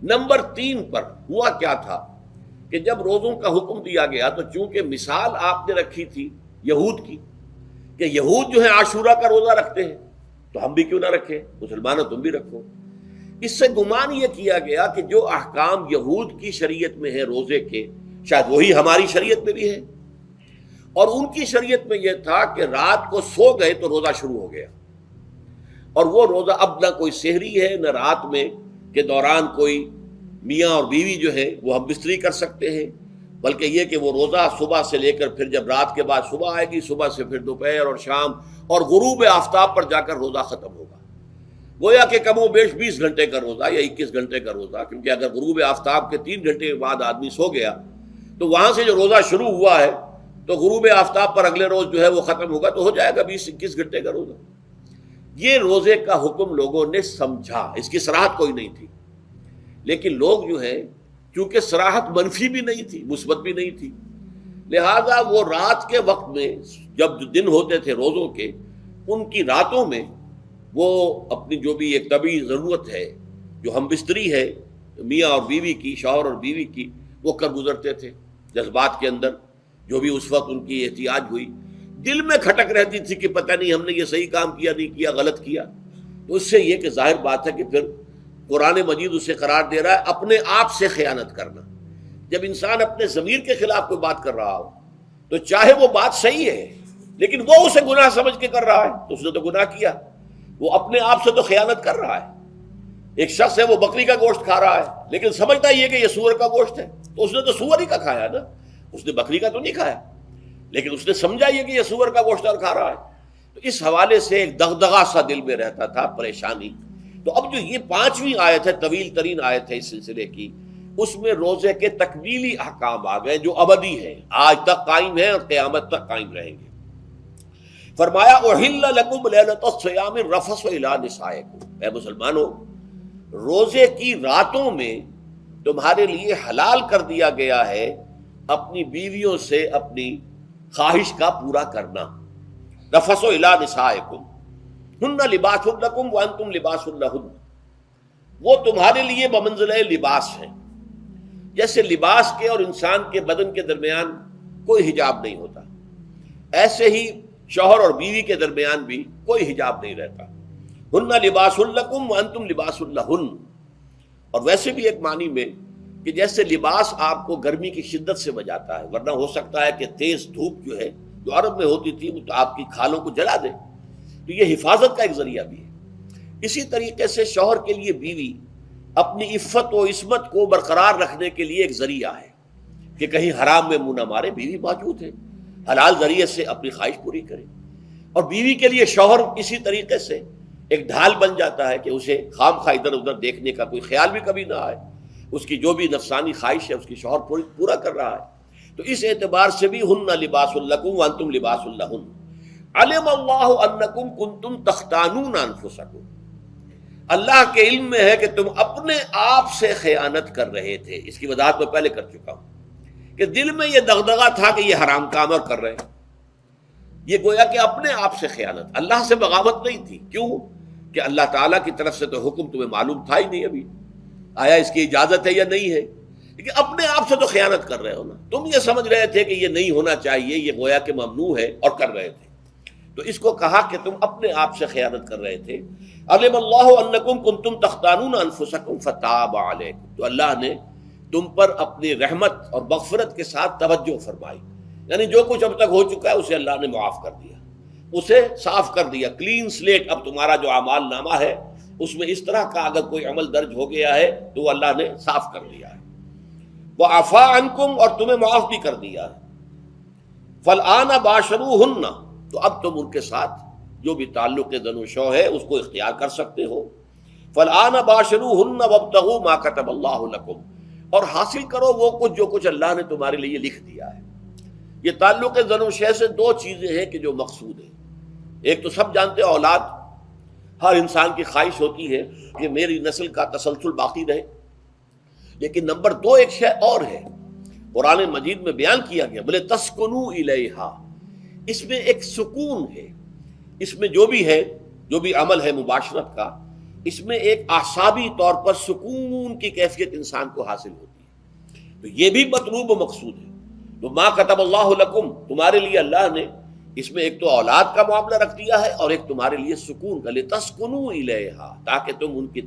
Number 3 پر ہوا کیا تھا کہ جب روزوں کا حکم دیا گیا تو چونکہ مثال آپ نے رکھی تھی یہود کی کہ یہود جو ہے عاشورہ کا روزہ رکھتے ہیں تو ہم بھی کیوں نہ رکھیں، مسلمانوں تم بھی رکھو، اس سے گمان یہ کیا گیا کہ جو احکام یہود کی شریعت میں ہے روزے کے شاید وہی ہماری شریعت میں بھی ہے، اور ان کی شریعت میں یہ تھا کہ رات کو سو گئے تو روزہ شروع ہو گیا، اور وہ روزہ اب نہ کوئی سحری ہے نہ رات میں کے دوران کوئی میاں اور بیوی جو ہے وہ ہم بستری کر سکتے ہیں، بلکہ یہ کہ وہ روزہ صبح سے لے کر پھر جب رات کے بعد صبح آئے گی، صبح سے پھر دوپہر اور شام اور غروب آفتاب پر جا کر روزہ ختم ہوگا، گویا کہ کم و بیش 20 گھنٹے کا روزہ یا 21 گھنٹے کا روزہ، کیونکہ اگر غروب آفتاب کے 3 گھنٹے بعد آدمی سو گیا تو وہاں سے جو روزہ شروع ہوا ہے تو غروب آفتاب پر اگلے روز جو ہے وہ ختم ہوگا، تو ہو جائے گا 20-21 گھنٹے کا روزہ۔ یہ روزے کا حکم لوگوں نے سمجھا، اس کی صراحت کوئی نہیں تھی، لیکن لوگ جو ہے چونکہ صراحت منفی بھی نہیں تھی مثبت بھی نہیں تھی، لہذا وہ رات کے وقت میں جب دن ہوتے تھے روزوں کے، ان کی راتوں میں وہ اپنی جو بھی ایک طبعی ضرورت ہے جو ہم بستری ہے میاں اور بیوی کی، شوہر اور بیوی کی، وہ کر گزرتے تھے، جذبات کے اندر جو بھی اس وقت ان کی احتیاج ہوئی، دل میں کھٹک رہتی تھی کہ پتہ نہیں ہم نے یہ صحیح کام کیا نہیں کیا، غلط کیا، تو اس سے یہ کہ ظاہر بات ہے کہ پھر قرآن مجید اسے قرار دے رہا ہے اپنے آپ سے خیانت کرنا۔ جب انسان اپنے ضمیر کے خلاف کوئی بات کر رہا ہو تو چاہے وہ بات صحیح ہے لیکن وہ اسے گناہ سمجھ کے کر رہا ہے تو اس نے تو گناہ کیا، وہ اپنے آپ سے تو خیانت کر رہا ہے۔ ایک شخص ہے وہ بکری کا گوشت کھا رہا ہے لیکن سمجھتا یہ کہ یہ سور کا گوشت ہے، تو اس نے تو سور ہی کا کھایا نا، اس نے بکری کا تو نہیں کھایا، لیکن اس نے سمجھا یہ کہ یہ سور کا گوشت اور کھا رہا ہے، تو اس حوالے سے ایک دغدغہ سا دل میں رہتا تھا، پریشانی۔ تو اب جو یہ 5ویں آیت ہے، طویل ترین آیت ہے اس سلسلے کی، اس میں روزے کے تکمیلی احکام آ گئے جو ابدی ہیں، آج تک قائم ہیں اور قیامت تک قائم رہیں گے۔ فرمایا احل لکم لیلۃ الصیام الرفث الی نسائکم، اے مسلمانوں روزے کی راتوں میں تمہارے لیے حلال کر دیا گیا ہے اپنی بیویوں سے اپنی خواہش کا پورا کرنا۔ رفث الی نسائکم ہن لباس لکم وانتم لباس لہن، وہ تمہارے لیے بمنزلہ لباس ہیں، جیسے لباس کے اور انسان کے بدن کے درمیان کوئی حجاب نہیں ہوتا، ایسے ہی شوہر اور بیوی کے درمیان بھی کوئی حجاب نہیں رہتا۔ ہن لباس لکم وانتم لباس لہن، اور ویسے بھی ایک معنی میں کہ جیسے لباس آپ کو گرمی کی شدت سے بچاتا ہے، ورنہ ہو سکتا ہے کہ تیز دھوپ جو ہے جو عرب میں ہوتی تھی وہ تو آپ کی کھالوں کو جلا دے، تو یہ حفاظت کا ایک ذریعہ بھی ہے۔ اسی طریقے سے شوہر کے لیے بیوی اپنی عفت و عصمت کو برقرار رکھنے کے لیے ایک ذریعہ ہے کہ کہیں حرام میں منہ نہ مارے، بیوی موجود ہے، حلال ذریعے سے اپنی خواہش پوری کرے، اور بیوی کے لیے شوہر اسی طریقے سے ایک ڈھال بن جاتا ہے کہ اسے خام خواہ ادھر ادھر دیکھنے کا کوئی خیال بھی کبھی نہ آئے، اس کی جو بھی نفسانی خواہش ہے اس کی شوہر پورا کر رہا ہے۔ تو اس اعتبار سے بھی ہن لباس لکم وانتم لباس لہن، علم اللہ انکم کنتم تختانون انفسکم، اللہ کے علم میں ہے کہ تم اپنے آپ سے خیانت کر رہے تھے، اس کی وضاحت میں پہلے کر چکا ہوں کہ دل میں یہ دغدغہ تھا کہ یہ حرام کام اور کر رہے ہیں، یہ گویا کہ اپنے آپ سے خیانت، اللہ سے بغاوت نہیں تھی۔ کیوں کہ اللہ تعالیٰ کی طرف سے تو حکم تمہیں معلوم تھا ہی نہیں ابھی، آیا اس کی اجازت ہے یا نہیں ہے، لیکن اپنے آپ سے تو خیانت کر رہے ہو نا، تم یہ سمجھ رہے تھے کہ یہ نہیں ہونا چاہیے، یہ گویا کہ ممنوع ہے اور کر رہے تھے، تو اس کو کہا کہ تم اپنے آپ سے خیانت کر رہے تھے۔ علم اللہ انکم کنتم تختانون انفسکم فتاب علیکم، تو اللہ نے تم پر اپنی رحمت اور مغفرت کے ساتھ توجہ فرمائی، یعنی جو کچھ اب تک ہو چکا ہے اسے اللہ نے معاف کر دیا، اسے صاف کر دیا، کلین سلیٹ، اب تمہارا جو اعمال نامہ ہے اس میں اس طرح کا اگر کوئی عمل درج ہو گیا ہے تو وہ اللہ نے صاف کر دیا ہے۔ وعفا عنکم، اور تمہیں معاف بھی کر دیا ہے۔ فالآن باشروہن، تو اب تم ان کے ساتھ جو بھی تعلق زن و شو ہے اس کو اختیار کر سکتے ہو۔ فالآن باشروہن وابتغوا ما کتب اللہ لکم، اور حاصل کرو وہ کچھ جو کچھ اللہ نے تمہارے لیے لکھ دیا ہے۔ یہ تعلق زن و شے سے 2 چیزیں ہیں کہ جو مقصود ہیں، ایک تو سب جانتے ہیں اولاد، ہر انسان کی خواہش ہوتی ہے کہ میری نسل کا تسلسل باقی رہے، لیکن نمبر 2 ایک شے اور ہے، قرآن مجید میں بیان کیا گیا، بولے تسکنوا الیہا، اس میں ایک سکون ہے، اس میں جو بھی ہے جو بھی عمل ہے مباشرت کا، اس میں ایک اعصابی طور پر سکون کی کیفیت انسان کو حاصل ہوتی ہے، تو یہ بھی مطلوب و مقصود ہے۔ تو ما کتب اللہ لکم، تمہارے لیے اللہ نے اس میں ایک تو اولاد کا معاملہ رکھ دیا ہے اور ایک تمہارے لیے سکون کا، لتسکنوا الیہا، تاکہ تم ان کی